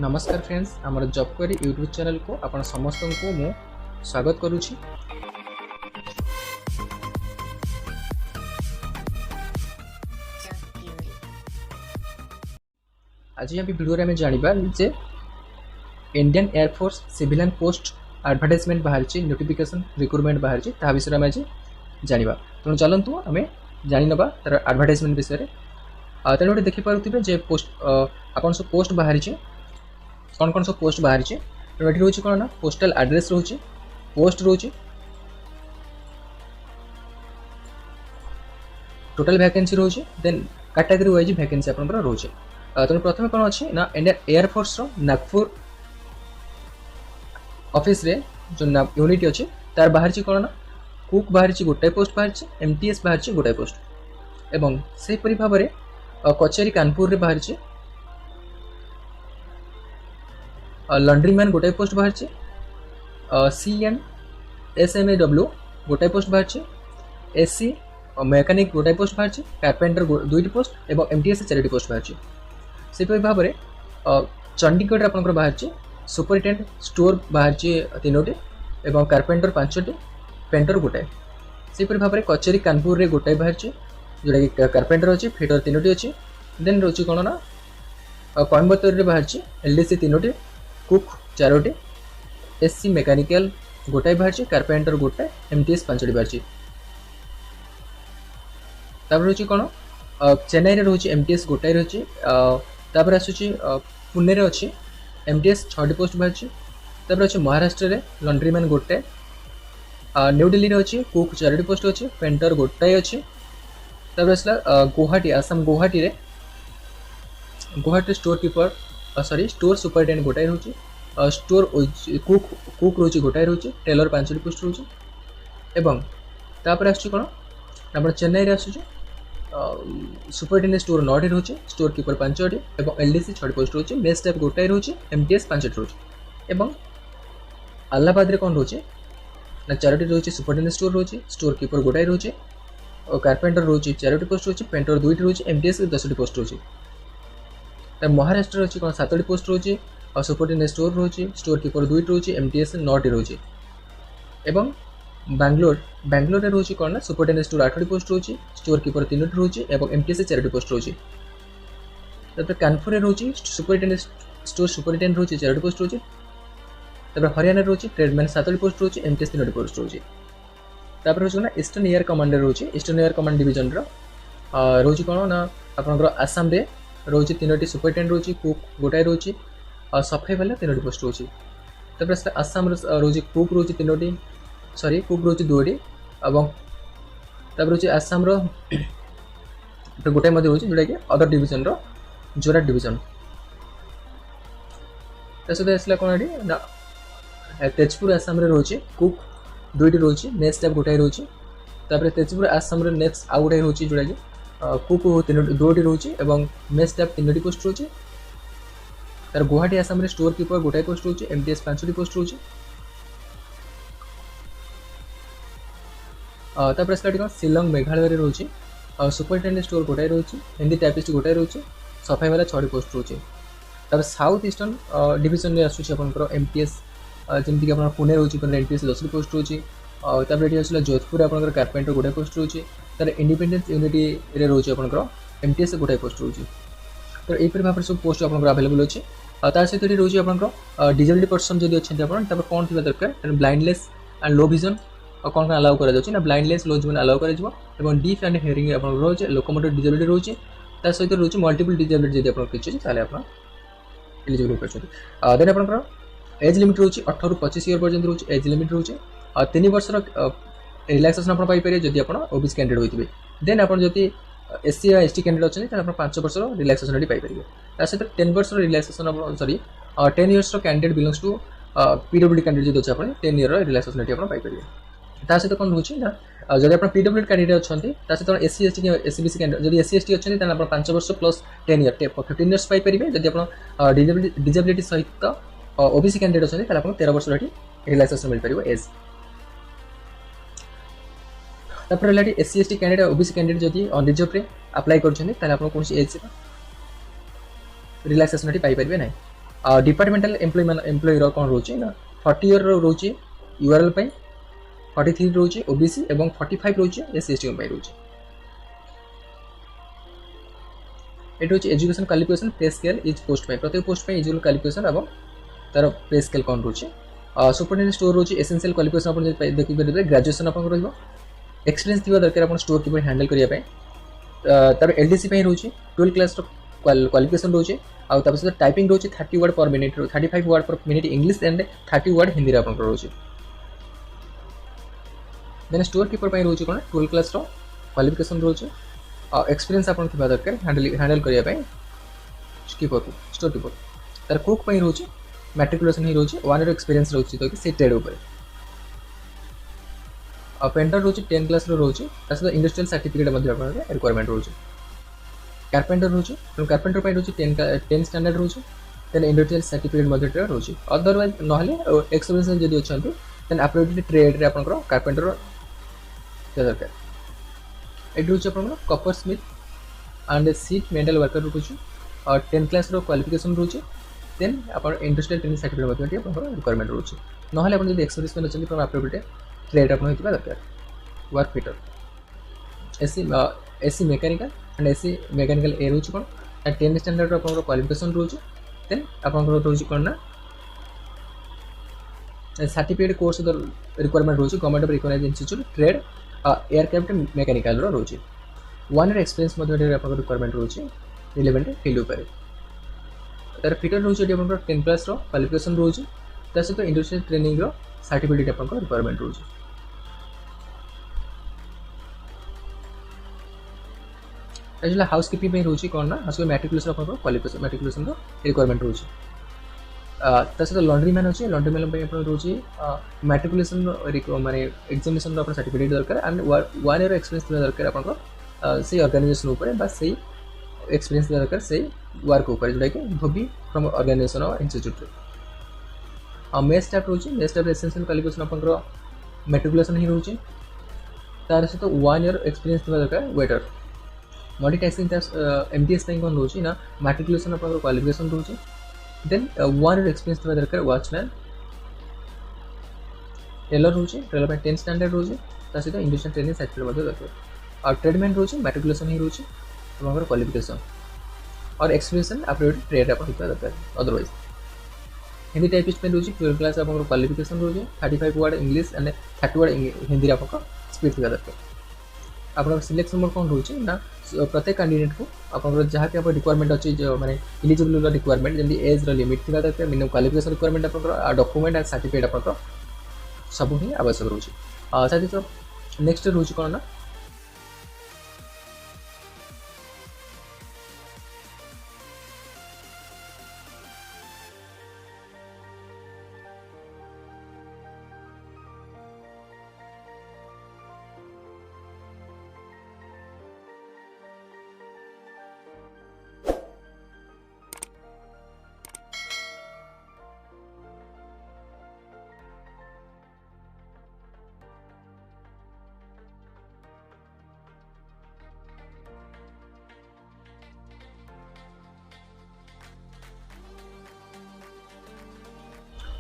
नमस्कार फ्रेंड्स, आमर job query YouTube channel को आपण समस्त को मु स्वागत करुछि। आज यहाँ वीडियो रे जानिबा जे Indian Air Force civilian post advertisement बाहर नोटिफिकेशन रिक्रुटमेंट बाहर ता विषय में आज जानिबा। तेणु चलतु आम जानिनबा तार एडवर्टाइजमेंट विषय। तेणु गोटे देखिपे जे पोस्ट आपन सब पोस्ट बाहर कौन कौन सब पोस्ट बाहर ये रोच कौन ना पोस्टल एड्रेस रोचे, पोस्ट रोचे, टोटल वैकेंसी रोचे, देन कैटेगरी वाइज वैकेंसी आपन रोचे। तेणु प्रथम कौन अच्छे ना इंडियन एयरफोर्स नागपुर ऑफिस रे जो यूनिट अच्छे तार बाहर कौन ना कुक बाहर गोटाए पोस्ट बाहर, एमटीएस बाहर गोटाए पोस्ट एवं से परि भाव में कचेरी कानपुर रे बाहर लॉन्ड्रीमैन गोटाए पोस्ट बाहर, CNSMAW गोटाए पोस्ट बाहर, SC मैकेनिक गोटाए पोस्ट बाहर, कार्पेंटर दुईटी पोस्ट एवं MTS 4टी पोस्ट बाहर। से भाव में चंडीगढ़ आपंकर बाहर सुपरिटेंडेंट स्टोर बाहर 3टी एवं कार्पेंटर 5टी, पेंटर गोटाए। से भाव में कचेरी कानपुर रे गोटाए बाहर जोटा कि कार्पेंटर अच्छी, फिटर 3टी अच्छी। देन रोचे कौन ना कोयम्बतूर रे बाहर LDC 3टी, कुक 4टी, SC मैकेनिकल गोटाए बाहर, कार्पेंटर गोटाए, MTS 5टी बाहर। तापर रोचे कौन चेन्नई रे रोचे MTS गोटाए रोचे। तापर आसुची पुणे रे अच्छी MTS 6टी पोस्ट बाहर। तापर अच्छे महाराष्ट्र रे लॉन्ड्रीमैन गोटाए, न्यू दिल्ली रे अच्छी कुक 4टी पोस्ट अच्छी, पेंटर गोटाए अच्छी। तापर आसला गुवाहाटी आसाम गुवाहाटी रे Guwahati store keeper store superintendent गोटाए रोचे, स्टोर कुक रोचे गोटाए रोचे, टेलर 5टी पोस्ट रोचे। एवं तापर आसुची कौन आप चेन्नई रे आसुची सुपरिटेंडेंट स्टोर 9टी रोचे, स्टोर कीपर 5टी एवं LDC 6टी पोस्ट रोचे, मेस स्टाफ गोटाए रोचे, MTS 5टी रोचे। एवं अलाहाबाद रे कौन रोचे ना 4टी रोचे, सुपरिटेंडेंट स्टोर रोचे, स्टोर कीपर गोटाए रोचे, कार्पेंटर रोचे 4टी पोस्ट रोचे, पेंटर 2टी रोचे, MTS 10टी पोस्ट रोचे। महाराष्ट्र अच्छी कौन 7टी पोस्ट रोचे, सुपरिटेंडेंट स्टोर रोचे, स्टोर कीपर 2टी रोचे, MTS 9टी रोचे। एवं बैंगलोर रोचे कौन ना सुपरिटेंडेंट स्टोर 8टी पोस्ट रोचे, स्टोर कीपर 3टी रोचे एवं MTS 4टी पोस्ट रोचे। तापर कानपुर रोचे सुपरिटेंडेंट स्टोर सुपरिटेंडेंट रोचे 4टी पोस्ट रोचे। तापर हरियाणा रोचे ट्रेडमैन 7टी पोस्ट रोचे, MTS 3टी पोस्ट रोचे। तापर रोचे ना ईस्टर्न एयर कमांड रोचे, ईस्टर्न एयर कमांड डिवीजन रोचे कौन ना आपनकर आसाम रे रोचे 3टी सुपरिटेंडेंट रोचे, कुक गोटाए रोचे, सफाई वाला 3टी पोस्ट रोचे। तापर आसाम रोचे कुक रोचे 3टी, सॉरी कुक रोचे 2टी एवं तापर रोचे आसाम गोटाए रोचे जोटा कि अदर डिवीजन जोराट डिवीजन। सहित आसला कौन ये ना तेजपुर आसाम रोचे कुक 2टी रोचे, मेस स्टाफ गोटाए रोचे। तापर तेजपुर आसाम नेक्स्ट आउ गोटाए रोचे जोटा कि कुक 2टी रोचे एवं मेस स्टाफ 3टी पोस्ट रोचे। तार गुवाहाटी आसाम स्टोर कीपर गोटाए पोस्ट रोचे, MTS 5टी पोस्ट रोचे। तापर आसला शिलंग मेघालय रोचे सुपरिटेंडेंट स्टोर गोटाए रोचे, हिंदी टाइपिस्ट गोटाए रोचे, सफाई वाला 6टी पोस्ट रोचे। तापर साउथ ईस्टर्न डिवीजन में आसूँ आपंकर MTS जमीक आप पुणे रोचे MTS 10टी पोस्ट रोचे। तापर ये आसला जोधपुर आपंकर कार्पेंटर गोटाए पोस्ट रोचे। तार इंडिपेंडेंस यूनिटी रे रोचे आपंकर MTS गोटाए पोस्ट रोचे। तो यहीपर भाव में सब पोस्ट आपंकर अवेलेबल अच्छे। तार सहित ये रोचे आपंकर डिजेबिलिटी पर्सन जब अच्छे आप कौन थी दरकार ब्लाइंडलेस एंड लो विजन कौन कौन अलाउ कर ब्लाइंडलेस लो विजन अलाउ कर डीफ एंड हियरिंग आप रोचे, लोकोमोटिव डिजेबिलिटी रोचे, तार सहित रोचे मल्टीपल डिजेबिलिटी जब आप किसी आप एलिजिबल हो। देन आप एज लिमिट रोचे 18 ରୁ 25 इयर पर्यंत रोचे एज लिमिट रोचे। 3 वर्ष रिलैक्सेशन आप जब आप ओबीसी कैंडिडेट होते। देन आप SC या ST कैंडिडेट अच्छे आप 5 वर्ष रिलैक्सेशन पाइपर। सहित 10 वर्ष relaxation sorry 10 years candidate belongs to PWD candidate जो अच्छे आप 10 इयर रिलैक्सेशन पाइपर। ता सहित कौन रोचे ना जब आप PWD कैंडिडेट अच्छा सहित SC ST SCBC कैंडिडेट जब SC ST अच्छे आप 5 वर्ष प्लस 10 इयर 15 इयर्स पाइपर। जब आप डिजेबिलिटी सहित OBC कैंडिडेट अच्छे आप 13 वर्ष रिलैक्सेशन मिल पार एज। तापर SC ST candidate OBC candidate जदि अनरिजर्व रे अप्लाई कर कौन एज रिलैक्सेशन पाइपर ना। डिपार्टमेंटल एम्प्लॉय कौन रोचे ना 40 ईयर रोचे यूआरएल पे 43 रोचे ओबीसी एवं 45 रोचे एससी एसटी पे रोचे एट रोचे एजुकेशन क्वालिफिकेशन पे स्केल इज पोस्ट पे प्रत्येक पोस्ट पे एजुकेशन क्वालिफिकेशन एवं तार पे स्केल कौन रोचे सुपरटेंडेंट स्टोर रोचे एसेंशियल क्वालिफिकेशन अपन देखि परिबे ग्रेजुएशन अपन रहइबो एक्सपीरियंस थिबा दरकार अपन स्टोर किपर हैंडल करिया पे तार एलडीसी पे रोचे 12 क्लास क्वालिफिकेशन रोचे आ तापर से टाइपिंग रोचे 30 word per minute 35 word per minute English and 30 word Hindi रे अपन रोचे देन स्टोर कीपर पे रोचे कोन 12 क्लास रो क्वालिफिकेशन रोचे एक्सपीरियंस अपन थिबा दरकार हैंडल करिया पे कीपर को स्टोर कीपर तार कुक पे रोचे मैट्रिकुलेशन ही रोचे 1 ईयर एक्सपीरियंस रोचे तो कि से ट्रेड ऊपर पेंटर रोचे 10 क्लास रो रोचे तास इंडस्ट्रियल सर्टिफिकेट मध्ये अपन रिक्वायरमेंट रोचे कार्पेंटर रोचे तो कार्पेंटर पे रोचे 10 स्टैंडर्ड रोचे देन इंडस्ट्रियल सर्टिफिकेट मध्ये रोचे अदरवाइज नहले एक्सपीरियंस जदी अछंती देन एप्रोप्रिएट ट्रेड रे अपन कार्पेंटर दरकार एट रोचे अपन coppersmith and sheet metal worker रोचे और 10 क्लास रो क्वालिफिकेशन रोचे देन अपन इंडस्ट्रियल ट्रेनिंग सर्टिफिकेट मध्ये अपन रिक्वायरमेंट रोचे नहले अपन जदी एक्सपीरियंस में अछंती अपन एप्रोप्रिएट ट्रेड अपन होइतिबा दरकार work fitter AC mechanical and AC mechanical ए रोचे कोन 10 स्टैंडर्ड अपन क्वालिफिकेशन रोचे देन अपन रोचे कोन ना सर्टिफिकेट कोर्स रिक्वायरमेंट रोचे government of recognised institute trade aircraft mechanical रोचे 1 ईयर एक्सपीरियंस मध्ये अपन रिक्वायरमेंट रोचे रिलेवेंट फील्ड ऊपर तार फिटर रोचे अपन 10 प्लस रो क्वालिफिकेशन रोचे ता सहित इंडस्ट्रियल ट्रेनिंग रो सर्टिफिकेट अपन रिक्वायरमेंट रोचे एजुला हाउसकीपिंग पे रोचे कोन ना हाउस मैट्रिकुलेशन अपन क्वालिफिकेशन मैट्रिकुलेशन रो रिक्वायरमेंट रोचे ता सहित लॉन्ड्री मैन अछि लॉन्ड्री मैन पे अपन रोचे मैट्रिकुलेशन माने एग्जामिनेशन रो अपन सर्टिफिकेट दरकार एंड 1 ईयर एक्सपीरियंस दरकार अपन से ऑर्गेनाइजेशन ऊपर बस से एक्सपीरियंस दरकार से वर्क ऊपर जोटा कि धोबी फ्रॉम ऑर्गेनाइजेशन और इंस्टीट्यूट मेस स्टाफ रोचे मेस स्टाफ एसेंशियल क्वालिफिकेशन अपन मैट्रिकुलेशन ही रोचे तार सहित 1 ईयर एक्सपीरियंस दरकार वेटर मल्टीटास्किंग एमटीएस पे कौन रोचे ना मैट्रिकुलेशन अपन क्वालिफिकेशन रोचे देन 1 ईयर एक्सपीरियंस दरकार वॉचमैन टेलर रोचे टेलर पे 10 स्टैंडर्ड रोचे ता सहित इंडस्ट्रियल ट्रेनिंग सर्टिफिकेट मध्ये दरकार और ट्रेडमैन रोचे मैट्रिकुलेशन ही रोचे अपन क्वालिफिकेशन और एक्सपीरियंस एप्रोप्रिएट ट्रेड अपन होता दरकार अदरवाइज हिंदी टाइपिस्ट पे रोचे 12 क्लास अपन क्वालिफिकेशन रोचे 35 word English and 30 word Hindi upon speed थिबा दरकार अपन सिलेक्शन मोड कौन रोचे ना प्रत्येक कैंडिडेट को अपन जहाँ भी आप रिक्वायरमेंट अच्छी जो माने एलिजिबल रिक्वायरमेंट जमी एज लिमिट थी दरकार मिनिमम क्वालिफिकेशन रिक्वायरमेंट अपन डॉक्यूमेंट एंड सर्टिफिकेट अपन सब ही आवश्यक रोचे साथ ही नेक्स्ट रोचे कौन ना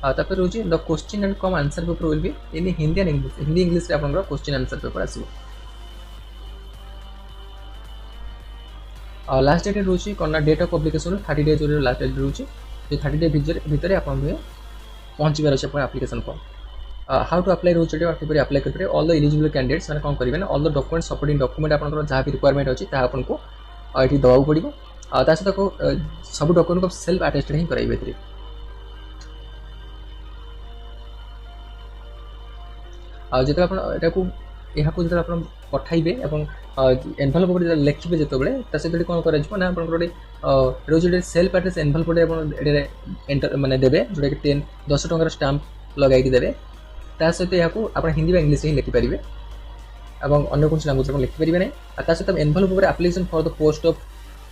तापर रोचे the question and cum answer paper will be in Hindi and English Hindi English रे अपन क्वेश्चन आंसर पेपर आसीबो लास्ट डेट रोचे कोना डेट ऑफ पब्लिकेशन 30 डेज जो लास्ट डेट रोचे जे 30 डे भीतर अपन पहुंचबार अछि अपन application form how to apply रोचे और किपरि अप्लाई करबे ऑल द एलिजिबल कैंडिडेट्स माने कोन करिवे ना all the document supporting document अपन जहाँ भी रिक्वायरमेंट अछि ता अपन को एठी दबाउ पड़िबो ता सहित को सब डॉक्यूमेंट को सेल्फ अटेस्टेड ही कराइबे एथि जो यहाँ को जो पठाइबे एनभलप लिखे जो सहित कौन कर रोज सेल्फ एड्रेस एनभलप एंटर माने देवे जोटा कि 10 टंकार स्टाम्प लगे देवे ता सहित यहाँ आप हिंदी और इंग्लिश ही लिखिपारे और अन्य कौन लैंग्वेज लिखिपारे ना सहित envelope application for the post of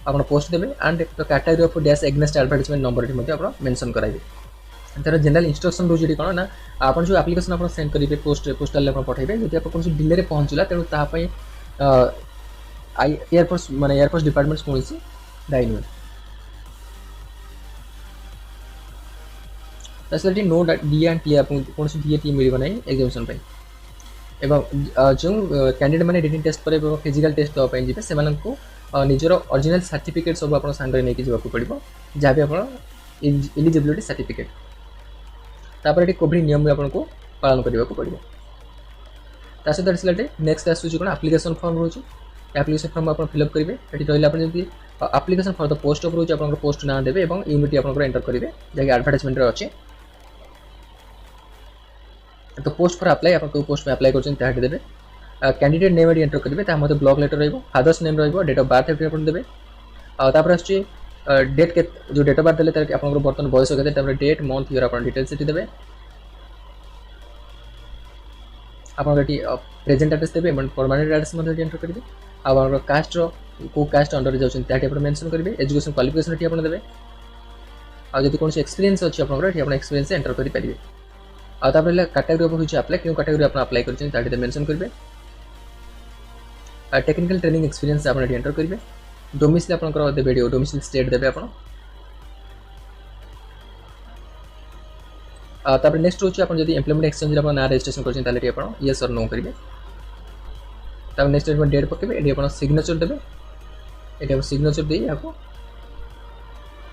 आप पोस्ट देवे and the category of dash against advertisement number आप मेंशन कराइबे तार जनरल इंस्ट्रक्शन रोचे कौन ना आप जो एप्लिकेशन आप सेंड करेंगे पोस्टाल पठाइबे जब आप कौन डिले पहुँचला तेणु तापाई एयरफोर्स माने एयरफोर्स डिपार्टमेंट कौन दायी नुहे ତାସହିତ नो डी एंड टी आपको कौन डी टी मिल ना एग्जामिनेशन एवं जो कैंडिडेट मैंने रिटन टेस्ट पर फिजिकल टेस्ट देवाई जी से निजर ओरिजिनल सर्टिफिकेट सब आप सांगे नहीं जावाक पड़ो जहाँ भी आप एलिजिबिलिटी सर्टिफिकेट तापर ये कोविड नियम भी आपको पालन करने को पड़ो ता सहित आसला नेक्स्ट आसूँ कौन आप्लिकेसन फॉर्म रोचे आप्लिकेसन फॉर्म आप फिलअप करेंगे ये रही जब application for the post of रोचे आप पोस्ट ना देवे और यूनिटी आप एंटर करेंगे जैसे एडवर्टाइजमेंट अच्छे तो पोस्ट फॉर अप्लाई आप पोस्ट में अप्लाई कर देवे कैंडिडेट नेम एटी एंटर करेंगे मत ब्लॉक लेटर रही फादर्स नेम रही डेट ऑफ बर्थ आप देवे तापर आसुच्छी डेट के जो डेट ऑफ बर्थ देते आप बर्तमान बयस के डेट मंथ ईयर आप डिटेल्स ये देवे आप प्रेजेंट एड्रेस देवे परमानेंट एड्रेस एंटर करेंगे आप कास्ट को कास्ट अंडर जाती मेंशन करेंगे एजुकेशन क्वालिफिकेशन ये देवे आदि कौन एक्सपीरियंस अच्छी आप एक्सपीरियंस एंटर करेंगे आपर कैटेगरी हो अप्लाई क्यों कैटेगरी आप अप्लाई कर मेंशन करेंगे टेक्निकल ट्रेनिंग एक्सपीरियंस आप एंटर करेंगे डोमिसाइल आप देवे डोमिसाइल स्टेट देवे आप नेक्स्ट रोचे आप एम्प्लॉयमेंट एक्सचेंज ना रजिस्ट्रेशन कर येस और नो करेंगे तब नेक्स्ट डेट पकेबे ये आप सिग्नेचर देवे ये सिग्नेचर दे आपको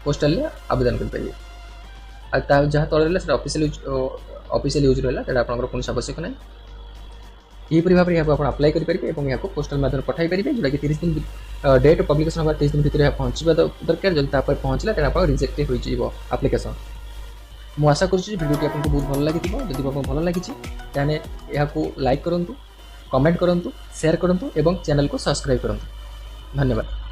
पोस्टाल आवेदन करेंगे जहाँ तले ऑफिशियल यूज रहा आप कौन आवश्यक ना यहीपरी भाव में यहाँ आप अप्लाई करेंगे और यहाँ पोस्टाल माध्यम पठाई पारे जोटा कि 30 दिन डेट पब्लिकेशन होगा 30 दिन भितर पहुँचा दरकार जब पहुँचला तेना आप रिजेक्ट हो आप्लिकेसन मु आशा करुँच भिडियो आपको बहुत भल लगी जब आपको भल लगी ताने यहाँ लाइक करूँ कमेंट करूँ शेयर करूँ और चैनल को सब्सक्राइब करूँ धन्यवाद।